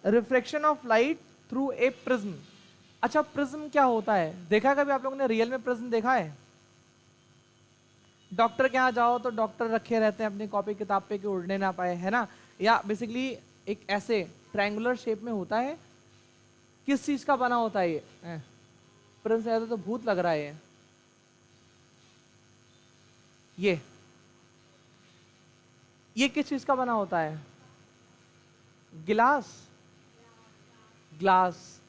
Reflection of light through a prism. अच्छा, prism क्या होता है? देखा कभी आप लोगों ने रियल में प्रिज्म देखा है? डॉक्टर के यहाँ जाओ तो डॉक्टर रखे रहते हैं अपनी कॉपी किताब पे कि उड़ने ना पाए, है ना? या बेसिकली एक ऐसे ट्रायंगुलर शेप में होता है। किस चीज का बना होता है ये? प्रिज्म ऐसा तो भूत लग रहा है ये किस चीज का बना होता है? गिलास, ग्लास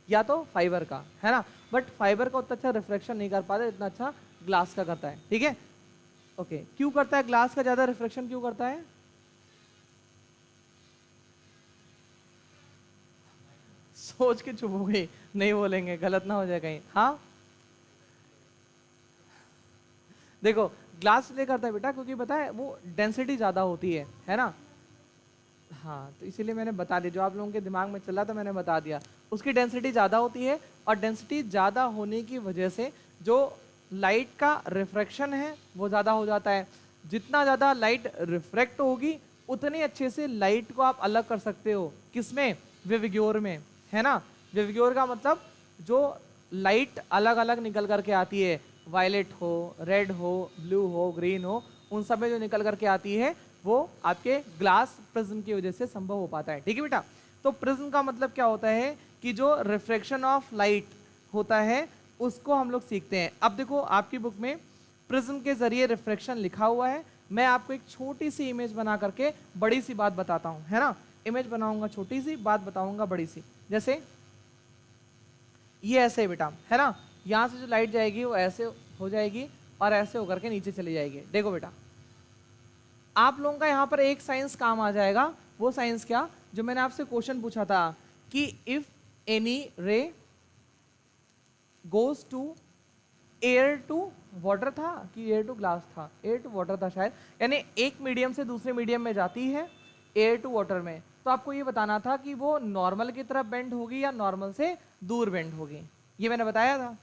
या तो फाइबर का, है ना? बट फाइबर का उतना अच्छा रिफ्लेक्शन नहीं कर पाता इतना अच्छा ग्लास का करता है, ठीक है? ओके, क्यों करता है ग्लास का ज्यादा रिफ्लेक्शन, क्यों करता है? सोच के चुप हो गई, नहीं बोलेंगे, गलत ना हो जाए कहीं। हाँ, देखो ग्लास इसलिए करता है बेटा क्योंकि पता है वो डेंसिटी ज्यादा होती है ना? हाँ, तो इसीलिए मैंने बता दिया, जो आप लोगों के दिमाग में चला था मैंने बता दिया। उसकी डेंसिटी ज़्यादा होती है और डेंसिटी ज़्यादा होने की वजह से जो लाइट का रिफ्रैक्शन है वो ज़्यादा हो जाता है। जितना ज़्यादा लाइट रिफ्रैक्ट होगी उतनी अच्छे से लाइट को आप अलग कर सकते हो। किसमें? विवग्योर में, है ना? विवग्योर का मतलब जो लाइट अलग अलग निकल करके आती है, वायलेट हो, रेड हो, ब्लू हो, ग्रीन हो, उन सब में जो निकल करके आती है वो आपके ग्लास प्रिज्म की वजह से संभव हो पाता है, ठीक है बेटा? तो प्रिज्म का मतलब क्या होता है कि जो रिफ्रैक्शन ऑफ लाइट होता है उसको हम लोग सीखते हैं। अब देखो आपकी बुक में प्रिज्म के जरिए रिफ्रैक्शन लिखा हुआ है। मैं आपको एक छोटी सी इमेज बना करके बड़ी सी बात बताता हूं, है ना? इमेज बनाऊंगा छोटी सी, बात बताऊंगा बड़ी सी। जैसे ये ऐसे है बेटा, है ना? यहां से जो लाइट जाएगी वो ऐसे हो जाएगी और ऐसे होकर के नीचे चली जाएगी। देखो बेटा, आप लोगों का यहाँ पर एक साइंस काम आ जाएगा। वो साइंस क्या? जो मैंने आपसे क्वेश्चन पूछा था कि if any ray goes to air to water, था कि एयर टू ग्लास था? एयर टू वाटर था शायद। यानी एक मीडियम से दूसरे मीडियम में जाती है, एयर टू वाटर में, तो आपको ये बताना था कि वो नॉर्मल की तरफ बेंड होगी या नॉर्मल से दूर बेंड होगी। ये मैंने बताया था।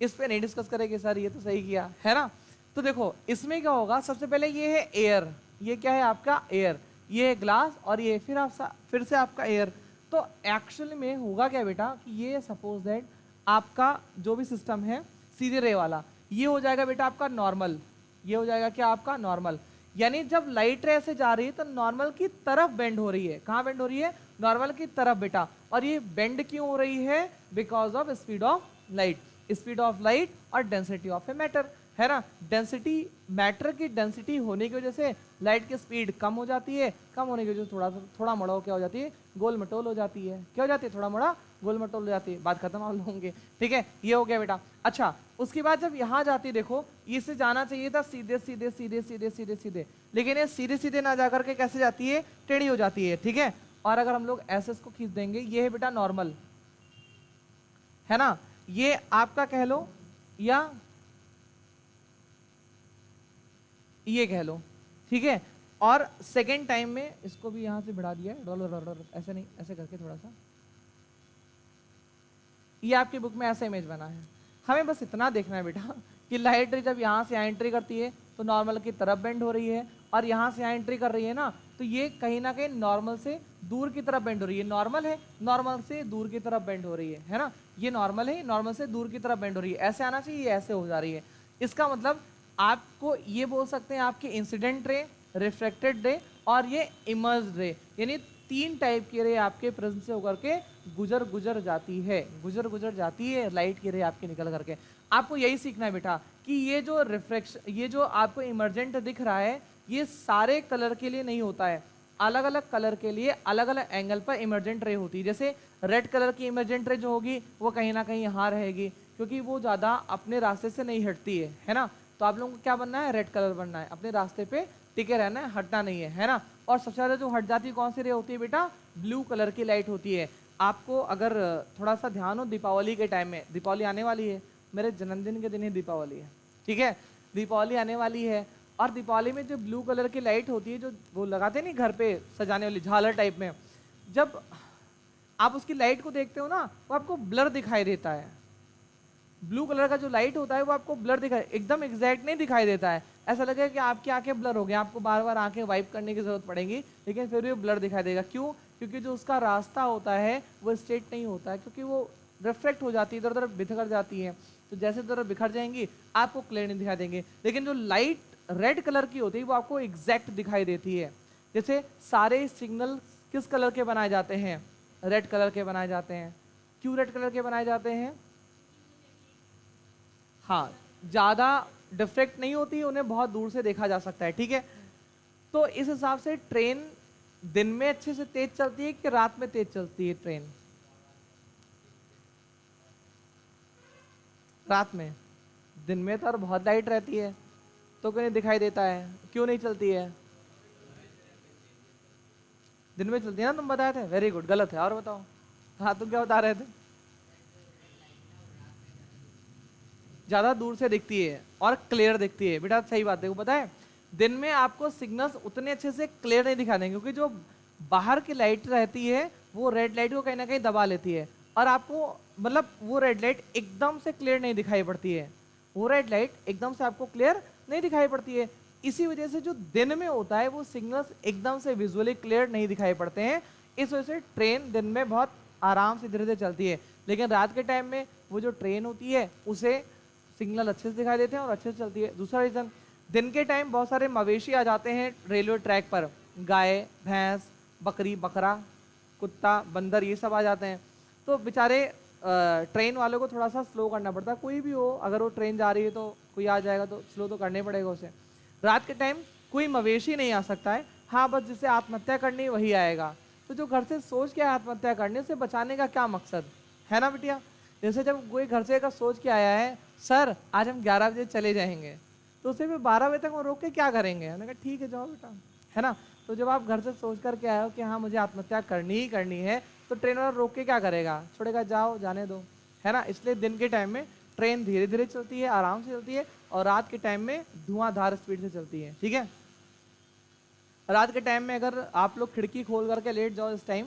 इस पे नहीं डिस्कस करेंगे सर, ये तो सही किया, है ना? तो देखो इसमें क्या होगा, सबसे पहले ये है एयर, ये क्या है आपका? एयर। ये है ग्लास और ये फिर से आपका एयर। तो एक्चुअली में होगा क्या बेटा कि ये सपोज दैट आपका जो भी सिस्टम है सीधे रे वाला, ये हो जाएगा बेटा आपका नॉर्मल। ये हो जाएगा क्या आपका? नॉर्मल। यानी जब लाइट रे से जा रही है तो नॉर्मल की तरफ बेंड हो रही है। कहाँ बेंड हो रही है? नॉर्मल की तरफ बेटा। और ये बेंड क्यों हो रही है? Because of speed of light. Speed of light और डेंसिटी ऑफ ए मैटर, है ना? डेंसिटी, मैटर की डेंसिटी होने की वजह से लाइट की स्पीड कम हो जाती है। कम होने की वजह से थोड़ा मोड़ा क्या हो जाती है? गोल मटोल हो जाती है। क्या हो जाती है? थोड़ा मोड़ा गोल मटोल हो जाती है। बात खत्म आप लोगों की, ठीक है? ये हो गया बेटा। अच्छा, उसके बाद जब यहाँ जाती है, देखो इससे जाना चाहिए था सीधे सीधे सीधे सीधे सीधे सीधे, लेकिन ये सीधे सीधे ना जाकर के कैसे जाती है? टेढ़ी हो जाती है, ठीक है? और अगर हम लोग ऐसे इसको खींच देंगे, ये है बेटा नॉर्मल, है ना? ये आपका कह लो या ये कह लो, ठीक है? और सेकेंड टाइम में इसको भी यहां से बढ़ा दिया है, ऐसे नहीं, ऐसे करके थोड़ा सा। ये आपकी बुक में ऐसा इमेज बना है। हमें बस इतना देखना है बेटा कि लाइट रे जब यहाँ से यहाँ एंट्री करती है तो नॉर्मल की तरफ बेंड हो रही है, और यहाँ से यहाँ एंट्री कर रही है ना, तो ये कहीं ना कहीं नॉर्मल से दूर की तरफ बेंड हो रही है। नॉर्मल है, नॉर्मल से दूर की तरफ बेंड हो रही है ना? ये नॉर्मल है, नॉर्मल से दूर की तरफ बेंड हो रही है। ऐसे आना चाहिए, ऐसे हो जा रही है। इसका मतलब आपको ये बोल सकते हैं आपके इंसिडेंट रे, रिफ्लेक्टेड रे और ये इमर्ज रे, यानी तीन टाइप की रे आपके प्रिज्म से होकर के गुजर गुजर जाती है, गुजर गुजर जाती है लाइट की रे आपके निकल करके। आपको यही सीखना है बेटा कि ये जो रिफ्लेक्शन, ये जो आपको इमर्जेंट दिख रहा है, ये सारे कलर के लिए नहीं होता है। अलग अलग कलर के लिए अलग अलग एंगल पर इमर्जेंट रे होती है। जैसे रेड कलर की इमर्जेंट रे जो होगी वो कहीं ना कहीं यहाँ रहेगी, क्योंकि वो ज़्यादा अपने रास्ते से नहीं हटती है ना? तो आप लोगों को क्या बनना है? रेड कलर बनना है, अपने रास्ते पे टिके रहना है, हटना नहीं है ना? और सबसे ज़्यादा जो हट जाती है कौन सी रे होती है बेटा? ब्लू कलर की लाइट होती है। आपको अगर थोड़ा सा ध्यान हो, दीपावली के टाइम में, दीपावली आने वाली है, मेरे जन्मदिन के दिन ही दीपावली है, ठीक है? दीपावली आने वाली है और दीपावली में जो ब्लू कलर की लाइट होती है, जो वो लगाते नहीं घर पे सजाने वाली झालर टाइप में, जब आप उसकी लाइट को देखते हो ना, वो आपको ब्लर दिखाई देता है। ब्लू कलर का जो लाइट होता है वो आपको ब्लर दिखाई, एकदम एग्जैक्ट नहीं दिखाई देता है, ऐसा लगेगा कि आपकी आंखें ब्लर हो गई, आपको बार बार आंखें वाइप करने की जरूरत पड़ेगी, लेकिन फिर भी ब्लर दिखाई देगा। क्यों? क्योंकि जो उसका रास्ता होता है वो स्ट्रेट नहीं होता है, क्योंकि वो रिफ्लेक्ट हो जाती है, इधर उधर बिखर जाती है। तो जैसे इधर बिखर जाएंगी आपको क्लियर नहीं दिखाई देंगे, लेकिन जो लाइट रेड कलर की होती है वो आपको एग्जैक्ट दिखाई देती है। जैसे सारे सिग्नल किस कलर के बनाए जाते हैं? रेड कलर के बनाए जाते हैं। क्यों रेड कलर के बनाए जाते हैं? हाँ, ज्यादा डिफ्रेक्ट नहीं होती, उन्हें बहुत दूर से देखा जा सकता है, ठीक है। तो इस हिसाब से ट्रेन दिन में अच्छे से तेज चलती है कि रात में तेज चलती है ट्रेन? रात में। दिन में तो और बहुत लाइट रहती है तो क्यों नहीं दिखाई देता है, क्यों नहीं चलती है? दिन में चलती है ना, तुम बताए थे। वेरी गुड, गलत है, और बताओ। हाँ, तुम क्या बता रहे थे? ज्यादा दूर से दिखती है और क्लियर दिखती है। बेटा सही बात है, वो पता है दिन में आपको सिग्नल्स उतने अच्छे से क्लियर नहीं दिखा देंगे, क्योंकि जो बाहर की लाइट रहती है वो रेड लाइट को कहीं ना कहीं दबा लेती है, और आपको मतलब वो रेड लाइट एकदम से क्लियर नहीं दिखाई पड़ती है, वो रेड लाइट एकदम से आपको क्लियर नहीं दिखाई पड़ती है। इसी वजह से जो दिन में होता है वो सिग्नल्स एकदम से विजुअली क्लियर नहीं दिखाई पड़ते हैं, इस वजह से ट्रेन दिन में बहुत आराम से धीरे धीरे चलती है। लेकिन रात के टाइम में वो जो ट्रेन होती है उसे सिग्नल अच्छे से दिखाई देते हैं और अच्छे से चलती है। दूसरा रीजन, दिन के टाइम बहुत सारे मवेशी आ जाते हैं रेलवे ट्रैक पर, गाय, भैंस, बकरी, बकरा, कुत्ता, बंदर, ये सब आ जाते हैं। तो बेचारे ट्रेन वालों को थोड़ा सा स्लो करना पड़ता है, कोई भी हो, अगर वो ट्रेन जा रही है तो कोई आ जाएगा तो स्लो तो करना ही पड़ेगा उसे। रात के टाइम कोई मवेशी नहीं आ सकता है, हाँ बस जिसे आत्महत्या करनी है वही आएगा। तो जो घर से सोच के आत्महत्या करने, उसे बचाने का क्या मकसद है ना बिटिया? जैसे जब कोई घर से अगर सोच के आया है सर आज हम 11 बजे चले जाएंगे, तो उसे फिर 12 बजे तक वो रोक के क्या करेंगे? हमने कहा ठीक है जाओ बेटा, है ना। तो जब आप घर से सोच करके आए हो कि हाँ मुझे आत्महत्या करनी ही करनी है, तो ट्रेन वाला रोक के क्या करेगा? छोड़ेगा, जाओ जाने दो, है ना। इसलिए दिन के टाइम में ट्रेन धीरे धीरे चलती है, आराम से चलती है, और रात के टाइम में धुआंधार स्पीड से चलती है, ठीक है। रात के टाइम में अगर आप लोग खिड़की खोल करके लेट जाओ इस टाइम,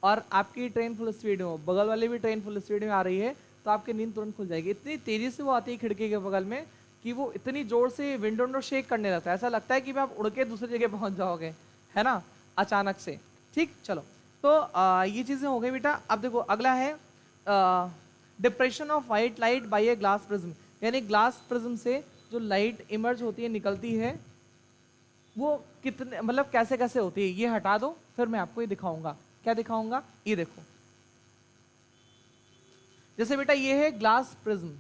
और आपकी ट्रेन फुल स्पीड में हो, बगल वाली भी ट्रेन फुल स्पीड में आ रही है, तो आपकी नींद तुरंत खुल जाएगी। इतनी तेजी से वो आती है खिड़की के बगल में कि वो इतनी जोर से विंडो शेक करने लगता है, ऐसा लगता है कि आप उड़ के दूसरी जगह पहुंच जाओगे, है ना, अचानक से। ठीक, चलो। तो ये चीजें हो गई बेटा। अब देखो अगला है depression of white light by a glass prism, यानी ग्लास प्रिज्म से जो लाइट इमर्ज होती है, निकलती है, वो कितने मतलब कैसे कैसे होती है, ये हटा दो, फिर मैं आपको ये दिखाऊंगा। क्या दिखाऊंगा? ये देखो, जैसे बेटा ये है ग्लास प्रिज्म,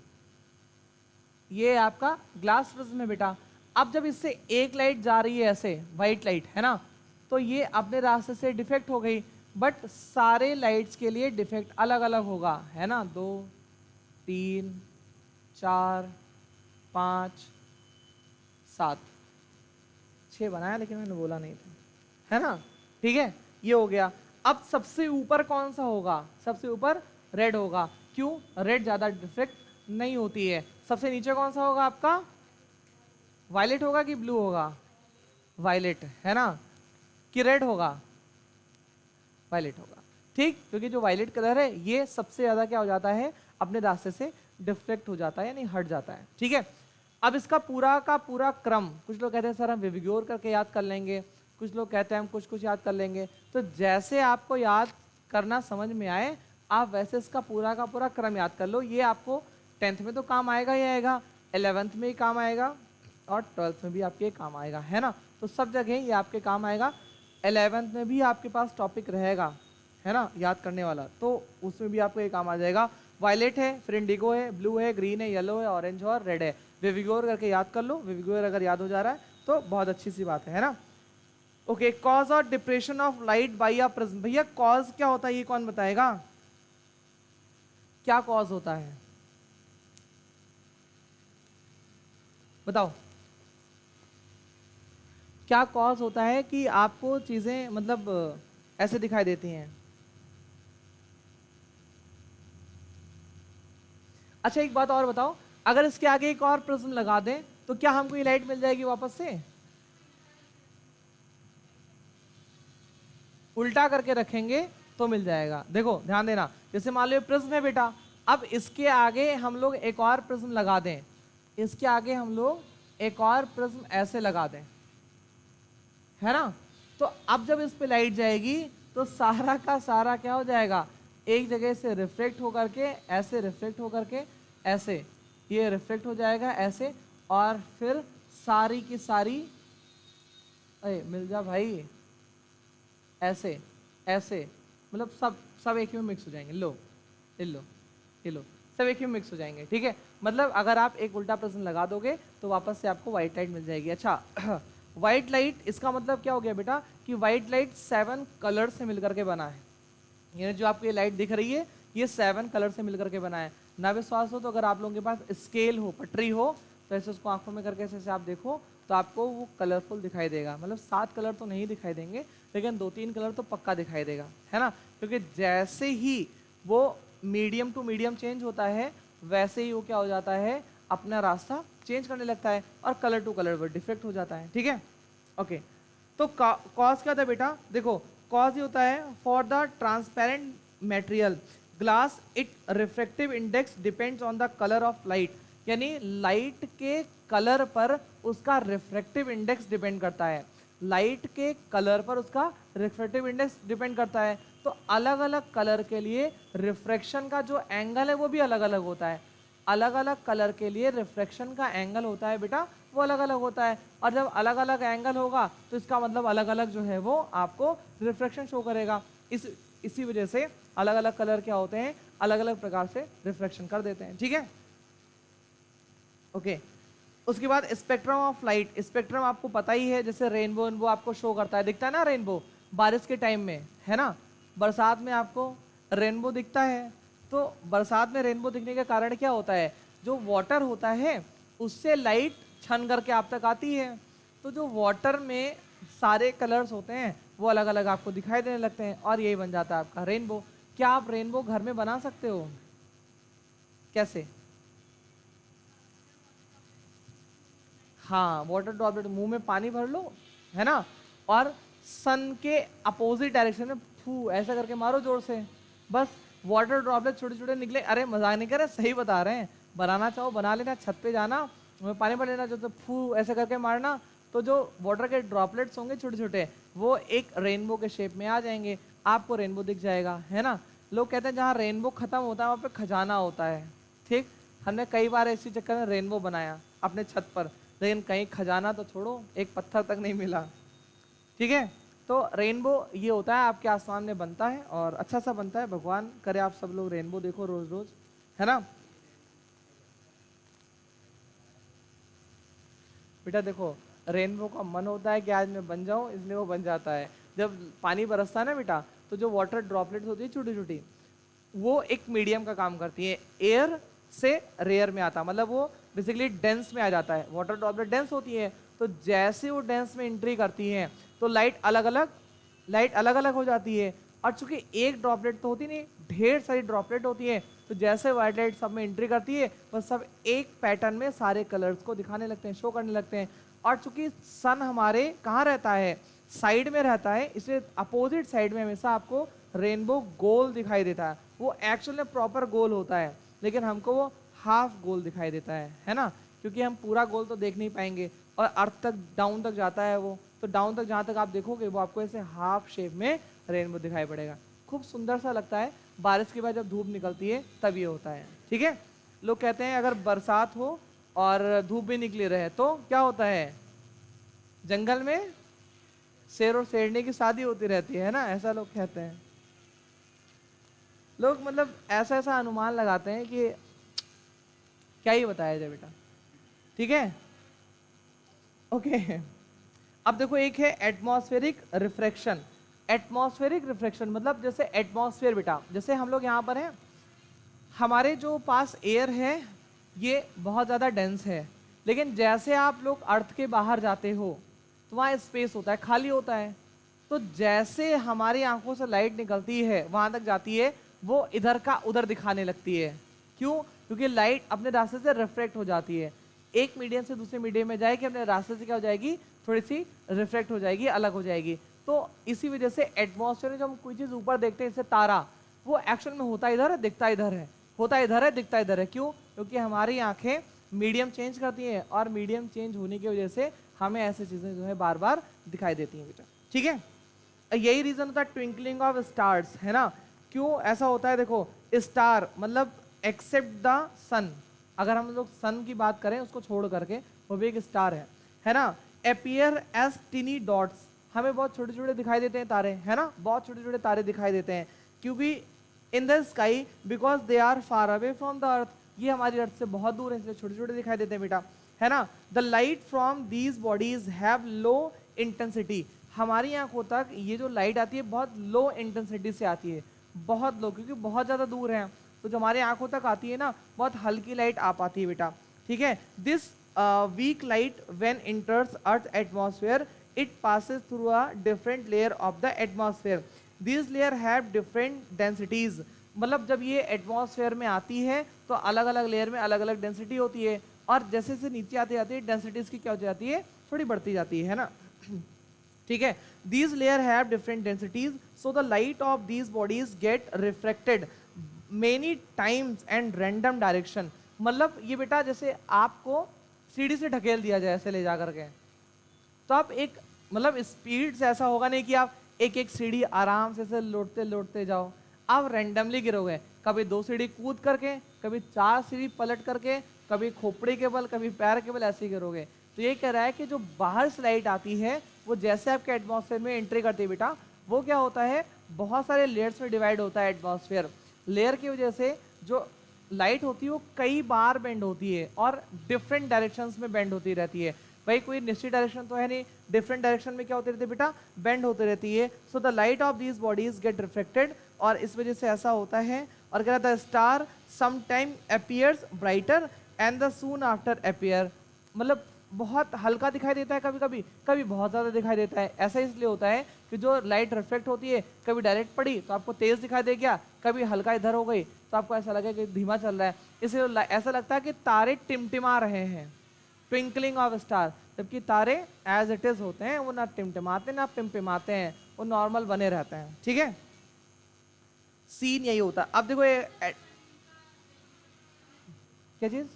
ये आपका ग्लास प्रिज्म है बेटा। अब जब इससे एक लाइट जा रही है ऐसे, व्हाइट लाइट, है ना, तो ये अपने रास्ते से डिफेक्ट हो गई, बट सारे लाइट्स के लिए डिफेक्ट अलग अलग होगा, है ना। 2, 3, 4, 5, 7, 6 बनाया, लेकिन मैंने बोला नहीं था, है ना। ठीक है, ये हो गया। अब सबसे ऊपर कौन सा होगा? सबसे ऊपर रेड होगा। क्यों? रेड ज्यादा डिफेक्ट नहीं होती है। सबसे नीचे कौन सा होगा आपका? वायलेट होगा कि ब्लू होगा? वायलेट, है ना, कि रेड होगा? वायलेट होगा, ठीक। क्योंकि जो वायलेट कलर है ये सबसे ज्यादा क्या हो जाता है, अपने रास्ते से डिफ्लेक्ट हो जाता है, यानी हट जाता है, ठीक है। अब इसका पूरा का पूरा क्रम, कुछ लोग कहते हैं सर हम विविग्योर करके याद कर लेंगे, कुछ लोग कहते हैं हम कुछ कुछ याद कर लेंगे। तो जैसे आपको याद करना समझ में आए, आप वैसे इसका पूरा का पूरा क्रम याद कर लो। ये आपको 10th में तो काम आएगा ही आएगा, 11th में ही काम आएगा, और 12th में भी आपके काम आएगा, है ना। तो सब जगह ये आपके काम आएगा। 11th में भी आपके पास टॉपिक रहेगा, है ना, याद करने वाला, तो उसमें भी आपको ये काम आ जाएगा। वायलेट है, फिर इंडिगो है, ब्लू है, ग्रीन है, येलो है, ऑरेंज और रेड है। विविग्योर करके याद कर लो, विविग्योर अगर याद हो जा रहा है तो बहुत अच्छी सी बात है ना। ओके, कॉज और depression of light by a prism. भैया कॉज क्या होता है, ये कौन बताएगा? क्या कॉज होता है, बताओ। क्या कॉज होता है कि आपको चीजें मतलब ऐसे दिखाई देती हैं? अच्छा एक बात और बताओ, अगर इसके आगे एक और प्रिज्म लगा दें तो क्या हमको ये लाइट मिल जाएगी वापस से? उल्टा करके रखेंगे तो मिल जाएगा। देखो ध्यान देना, जैसे मान लो प्रिज्म है बेटा, अब इसके आगे हम लोग एक और प्रिज्म लगा दें, इसके आगे हम लोग एक और प्रिज्म ऐसे लगा दें, है ना। तो अब जब इस पे लाइट जाएगी तो सारा का सारा क्या हो जाएगा, एक जगह से रिफ्लेक्ट होकर के ऐसे, रिफ्लेक्ट होकर के ऐसे, ये रिफ्लेक्ट हो जाएगा ऐसे, और फिर सारी की सारी, अरे मिल जा भाई, ऐसे ऐसे, मतलब सब सब एक ही में मिक्स हो जाएंगे। लो ये लो, ये लो, सब एक ही में मिक्स हो जाएंगे, ठीक है। मतलब अगर आप एक उल्टा प्रिज्म लगा दोगे तो वापस से आपको व्हाइट लाइट मिल जाएगी। अच्छा व्हाइट लाइट, इसका मतलब क्या हो गया बेटा कि व्हाइट लाइट 7 कलर से मिलकर के बना है। ये जो आपको ये लाइट दिख रही है ये 7 कलर से मिलकर के बना है। ना विश्वास हो तो अगर आप लोगों के पास स्केल हो, पटरी हो, तो ऐसे उसको आंखों में करके ऐसे आप देखो तो आपको वो कलरफुल दिखाई देगा। मतलब 7 कलर तो नहीं दिखाई देंगे लेकिन 2-3 कलर तो पक्का दिखाई देगा, है ना। क्योंकि जैसे ही वो मीडियम टू मीडियम चेंज होता है वैसे ही वो क्या हो जाता है, अपना रास्ता चेंज करने लगता है और कलर टू कलर वो डिफेक्ट हो जाता है, ठीक है। ओके, तो कॉज क्या था बेटा, देखो कॉज ये होता है for the transparent material glass it refractive index depends on the colour of light, यानी लाइट के कलर पर उसका रिफ्रेक्टिव इंडेक्स डिपेंड करता है। लाइट के कलर पर उसका रिफ्रेक्टिव इंडेक्स डिपेंड करता है। तो अलग अलग कलर के लिए रिफ्रैक्शन का जो एंगल है वो भी अलग अलग होता है। अलग अलग कलर के लिए रिफ्रैक्शन का एंगल होता है बेटा, वो अलग अलग होता है। और जब अलग अलग एंगल होगा तो इसका मतलब अलग अलग जो है वो आपको रिफ्रैक्शन शो करेगा। इसी वजह से अलग अलग कलर क्या होते हैं, अलग अलग प्रकार से रिफ्रैक्शन कर देते हैं, ठीक है। ओके, उसके बाद स्पेक्ट्रम ऑफ लाइट। स्पेक्ट्रम आपको पता ही है, जैसे रेनबो वो आपको शो करता है, दिखता है ना रेनबो बारिश के टाइम में, है ना। बरसात में आपको रेनबो दिखता है। तो बरसात में रेनबो दिखने का कारण क्या होता है, जो वाटर होता है उससे लाइट छन करके आप तक आती है। तो जो वाटर में सारे कलर्स होते हैं वो अलग अलग आपको दिखाई देने लगते हैं और यही बन जाता है आपका रेनबो। क्या आप रेनबो घर में बना सकते हो? कैसे? हाँ, वाटर ड्रॉपलेट, मुंह में पानी भर लो, है ना, और सन के अपोजिट डायरेक्शन में फू ऐसा करके मारो जोर से, बस वाटर ड्रॉपलेट छोटे छोटे निकले। अरे मजाक नहीं कर रहे, सही बता रहे हैं। बनाना चाहो बना लेना, छत पे जाना, उसमें पानी भर लेना, जो तो फू ऐसे करके मारना, तो जो वाटर के ड्रॉपलेट्स होंगे छोटे छोटे वो एक रेनबो के शेप में आ जाएंगे, आपको रेनबो दिख जाएगा, है ना। लोग कहते हैं जहाँ रेनबो खत्म होता है वहाँ पे खजाना होता है, ठीक। हमने कई बार इसी चक्कर में रेनबो बनाया अपने छत पर, लेकिन कहीं खजाना तो छोड़ो, एक पत्थर तक नहीं मिला, ठीक है। तो रेनबो ये होता है आपके आसमान में बनता है और अच्छा सा बनता है। भगवान करे आप सब लोग रेनबो देखो रोज रोज, है ना। बेटा देखो, रेनबो का मन होता है कि आज मैं बन जाऊं, इसलिए वो बन जाता है। जब पानी बरसता है ना बेटा, तो जो वाटर ड्रॉपलेट्स होती है छोटी छोटी, वो एक मीडियम का काम करती है, एयर से रेयर में आता, मतलब वो बेसिकली डेंस में आ जाता है। वाटर ड्रॉपलेट डेंस होती है, तो जैसे वो डेंस में एंट्री करती है तो लाइट अलग अलग हो जाती है। और चूंकि एक ड्रॉपलेट तो होती नहीं, ढेर सारी ड्रॉपलेट होती है, तो जैसे वाइट लाइट सब में एंट्री करती है बस सब एक पैटर्न में सारे कलर्स को दिखाने लगते हैं, शो करने लगते हैं। और चूंकि सन हमारे कहाँ रहता है, साइड में रहता है, इसलिए अपोजिट साइड में हमेशा आपको रेनबो गोल दिखाई देता है। वो एक्चुअल में प्रॉपर गोल होता है, लेकिन हमको वो हाफ गोल दिखाई देता है ना, क्योंकि हम पूरा गोल तो देख नहीं पाएंगे और अर्थ तक डाउन तक जाता है वो, तो डाउन तक जहाँ तक आप देखोगे वो आपको ऐसे हाफ शेप में रेनबो दिखाई पड़ेगा। खूब सुंदर सा लगता है। बारिश के बाद जब धूप निकलती है तब ये होता है, ठीक है। लोग कहते हैं अगर बरसात हो और धूप भी निकली रहे तो क्या होता है, जंगल में शेर और शेरनी की शादी होती रहती है ना, ऐसा लोग कहते हैं। लोग मतलब ऐसा ऐसा अनुमान लगाते हैं कि क्या ही बताया जाए बेटा, ठीक है। ओके, अब देखो एक है एटमॉस्फेरिक रिफ्रैक्शन। एटमॉस्फेरिक रिफ्रैक्शन मतलब जैसे एटमॉस्फेयर बेटा, जैसे हम लोग यहाँ पर हैं, हमारे जो पास एयर है ये बहुत ज़्यादा डेंस है, लेकिन जैसे आप लोग अर्थ के बाहर जाते हो तो वहाँ स्पेस होता है, खाली होता है। तो जैसे हमारी आंखों से लाइट निकलती है वहाँ तक जाती है, वो इधर का उधर दिखाने लगती है। क्यों? क्योंकि लाइट अपने रास्ते से रिफ्रैक्ट हो जाती है, एक मीडियम से दूसरे मीडियम में जाएगी, अपने रास्ते से क्या हो जाएगी, थोड़ी सी रिफ्रैक्ट हो जाएगी, अलग हो जाएगी। तो इसी वजह से एटमॉस्फेयर में जब हम कोई चीज़ ऊपर देखते हैं, जैसे तारा, वो एक्शन में होता इधर है, दिखता इधर है, होता इधर है, दिखता इधर है। क्यों? क्योंकि हमारी आंखें मीडियम चेंज करती हैं और मीडियम चेंज होने की वजह से हमें ऐसी चीजें जो है बार बार दिखाई देती हैं बेटा। ठीक है, यही रीजन होता है ट्विंकलिंग ऑफ स्टार्स, है ना। क्यों ऐसा होता है? देखो, स्टार मतलब एक्सेप्ट द सन, अगर हम लोग सन की बात करें उसको छोड़ करके, वो भी एक स्टार है ना। अपीयर एज टिनी डॉट्स, हमें बहुत छोटे छोटे दिखाई देते हैं तारे, है ना, बहुत छोटे छोटे तारे दिखाई देते हैं, क्योंकि in the sky because they are far away from the earth, ये हमारी अर्थ से बहुत दूर है इसलिए छोटे छोटे दिखाई देते हैं बेटा, है ना। The light from these bodies have low intensity, हमारी आंखों तक ये जो लाइट आती है बहुत लो इंटेंसिटी से आती है, बहुत लो, क्योंकि बहुत ज़्यादा दूर है, तो जो हमारे आंखों तक आती है ना बहुत हल्की लाइट आ पाती है बेटा। ठीक है, this weak light when enters earth atmosphere it passes through a different layer of the atmosphere, this layer have different densities, मतलब जब ये एटमॉस्फेयर में आती है तो अलग अलग लेयर में अलग अलग डेंसिटी होती है, और जैसे जैसे नीचे आती जाती है डेंसिटीज की क्या हो जाती है, थोड़ी बढ़ती जाती है ना। ठीक है, these layer have different densities so the light of these bodies get refracted many times and random direction, मतलब ये बेटा जैसे आपको सीढ़ी से ढकेल दिया जाए ऐसे ले जा करके, तो आप एक मतलब स्पीड से ऐसा होगा नहीं कि आप एक एक सीढ़ी आराम से लौटते लौटते जाओ, आप रैंडमली गिरोगे, कभी 2 सीढ़ी कूद करके, कभी 4 सीढ़ी पलट करके, कभी खोपड़ी के बल, कभी पैर के बल, ऐसे ही गिरोगे। तो ये कह रहा है कि जो बाहर से लाइट आती है वो जैसे आपके एटमॉस्फेयर में एंट्री करती है बेटा, वो क्या होता है, बहुत सारे लेयर्स में डिवाइड होता है एटमॉस्फेयर, लेयर की वजह से जो लाइट होती है वो कई बार बेंड होती है और डिफरेंट डायरेक्शंस में बेंड होती रहती है, भाई कोई निश्चित डायरेक्शन तो है नहीं, डिफरेंट डायरेक्शन में क्या होती रहती है बेटा, बेंड होती रहती है। So the light of these bodies gate reflected, और इस वजह से ऐसा होता है। और कह रहा था star sometime appears brighter and the soon after appear, मतलब बहुत हल्का दिखाई देता है कभी कभी, कभी बहुत ज़्यादा दिखाई देता है। ऐसा इसलिए होता है कि जो लाइट रिफ्लेक्ट होती है कभी डायरेक्ट पड़ी तो आपको तेज़ दिखाई दे गया, कभी हल्का इधर हो गई तो आपको ऐसा लगे कि धीमा चल रहा है, इसलिए ऐसा लगता है कि तारे टिमटिमा रहे हैं, ट्विंकलिंग ऑफ स्टार, जबकि तारे एज इट इज होते हैं, वो ना टिमटिमाते ना टिमटिमाते हैं, वो नॉर्मल बने रहते हैं। ठीक है, सीन यही होता है। अब देखो ये क्या चीज़,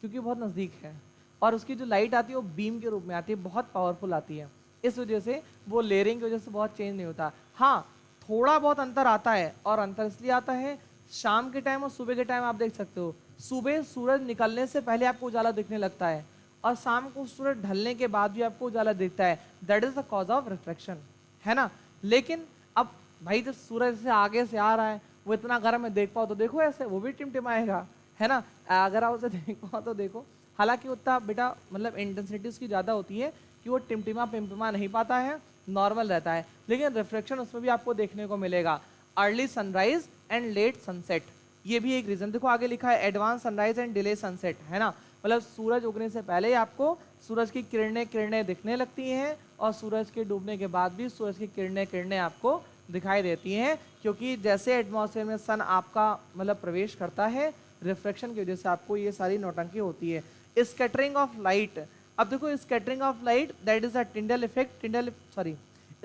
क्योंकि बहुत नज़दीक है और उसकी जो लाइट आती है वो बीम के रूप में आती है, बहुत पावरफुल आती है, इस वजह से वो लेयरिंग की वजह से बहुत चेंज नहीं होता। हाँ, थोड़ा बहुत अंतर आता है, और अंतर इसलिए आता है शाम के टाइम और सुबह के टाइम। आप देख सकते हो सुबह सूरज निकलने से पहले आपको उजाला दिखने लगता है, और शाम को सूरज ढलने के बाद भी आपको उजाला दिखता है, that is the cause of reflection, है ना। लेकिन अब भाई जब सूरज से आगे से आ रहा है, वो इतना गर्म है, देख पाओ तो देखो ऐसे, वो भी टिमटिमाएगा, है ना, अगर आप उसे देख पाओ तो देखो। हालांकि उतना बेटा मतलब इंटेंसिटी उसकी ज़्यादा होती है कि वो टिमटिमा पिमटिमा नहीं पाता है, नॉर्मल रहता है, लेकिन रिफ्लेक्शन उसमें भी आपको देखने को मिलेगा। Early sunrise and let sunset, ये भी एक रीज़न। देखो आगे लिखा है advance sunrise and delay sunset, है ना, मतलब सूरज उगने से पहले ही आपको सूरज की किरणें दिखने लगती हैं, और सूरज के डूबने के बाद भी सूरज की किरणें आपको दिखाई देती हैं, क्योंकि जैसे एटमॉस्फेयर में सन आपका मतलब प्रवेश करता है, रिफ्लेक्शन की वजह से आपको ये सारी नौटंकी होती है। स्कैटरिंग ऑफ लाइट, अब देखो scattering of light that is a Tyndall effect,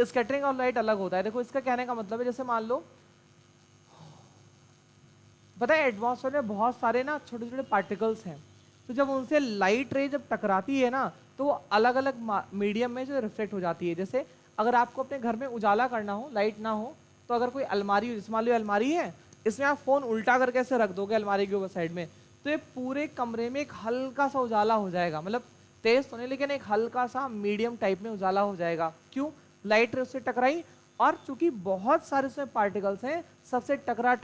scattering of light अलग होता है। देखो इसका कहने का मतलब है, जैसे मान लो पता है एटमॉस्फेयर में बहुत सारे ना छोटे छोटे पार्टिकल्स हैं, तो जब उनसे लाइट रे जब टकराती है ना तो वो अलग अलग मीडियम में जो रिफ्लेक्ट हो जाती है। जैसे अगर आपको अपने घर में उजाला करना हो, लाइट ना हो, तो अगर कोई अलमारी हो, जैसे मान लो अलमारी है, इसमें आप फोन उल्टा करके ऐसे रख दोगे अलमारी के ऊपर साइड में, तो ये पूरे कमरे में एक हल्का सा उजाला हो जाएगा, मतलब तेज तो नहीं लेकिन एक हल्का सा मीडियम टाइप में उजाला हो जाएगा। क्यों? लाइट रे उससे टकराई, और चूंकि बहुत सारे उसमें पार्टिकल्स हैं, सबसे टकरा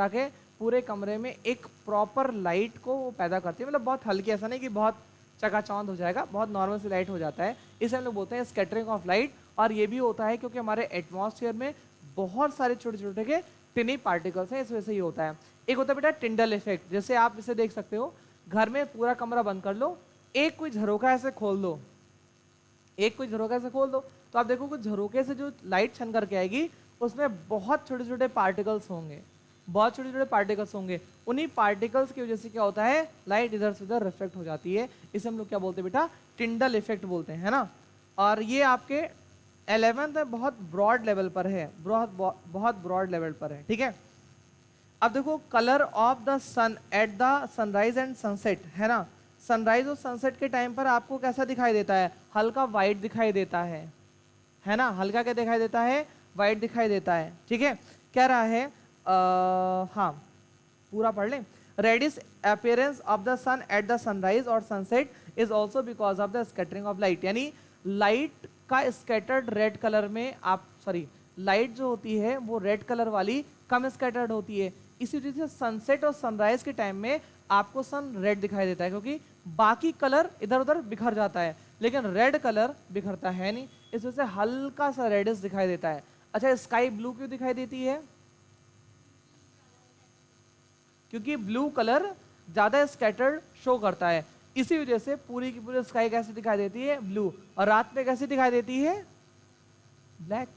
के पूरे कमरे में एक प्रॉपर लाइट को वो पैदा करती है, मतलब बहुत हल्की, ऐसा नहीं कि बहुत चकाचौंध हो जाएगा, बहुत नॉर्मल सी लाइट हो जाता है, इसे हम लोग बोलते हैं स्कैटरिंग ऑफ लाइट। और ये भी होता है क्योंकि हमारे एटमॉस्फेयर में बहुत सारे छोटे छोटे के टिनी पार्टिकल्स हैं, इस वजह से ही होता है। एक होता है बेटा टिंडल इफेक्ट, जैसे आप इसे देख सकते हो, घर में पूरा कमरा बंद कर लो, एक कोई झरोका ऐसे खोल दो, तो आप देखो कुछ झरोके से जो लाइट छन करके आएगी उसमें बहुत छोटे छोटे पार्टिकल्स होंगे, उन्हीं पार्टिकल्स की वजह से क्या होता है, लाइट इधर से उधर रिफ्लेक्ट हो जाती है, इसे हम लोग क्या बोलते हैं बेटा, टिंडल इफेक्ट बोलते हैं, है ना। और ये आपके 11th में बहुत ब्रॉड लेवल पर है, बहुत ब्रॉड लेवल पर है, ठीक है। अब देखो colour of the sun at the sunrise and sunset, है ना, सनराइज और सनसेट के टाइम पर आपको कैसा दिखाई देता है, हल्का वाइट दिखाई देता है ना, हल्का क्या दिखाई देता है, वाइट दिखाई देता है, ठीक है। कह रहा है हाँ पूरा पढ़ लें। Reddish appearance of the sun at the sunrise और sunset is also because of the scattering of light, यानी लाइट का स्कैटर्ड रेड कलर में आप सॉरी लाइट जो होती है वो रेड कलर वाली कम स्कैटर्ड होती है, इसी वजह से सनसेट और सनराइज के टाइम में आपको सन रेड दिखाई देता है, क्योंकि बाकी कलर इधर उधर बिखर जाता है लेकिन रेड कलर बिखरता है नहीं, इस वजह से हल्का सा रेडिश दिखाई देता है। अच्छा स्काई ब्लू क्यों दिखाई देती है, क्योंकि ब्लू कलर ज्यादा स्कैटर्ड शो करता है, इसी वजह से पूरी की पूरी स्काई कैसे दिखाई देती है, ब्लू, और रात में कैसे दिखाई देती है, ब्लैक,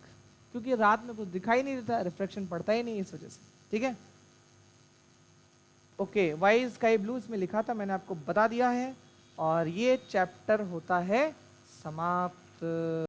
क्योंकि रात में कुछ दिखाई नहीं देता, रिफ्लेक्शन पड़ता ही नहीं इस वजह से, ठीक है। ओके वाई स्काई ब्लू इसमें लिखा था, मैंने आपको बता दिया है, और ये चैप्टर होता है समाप्त।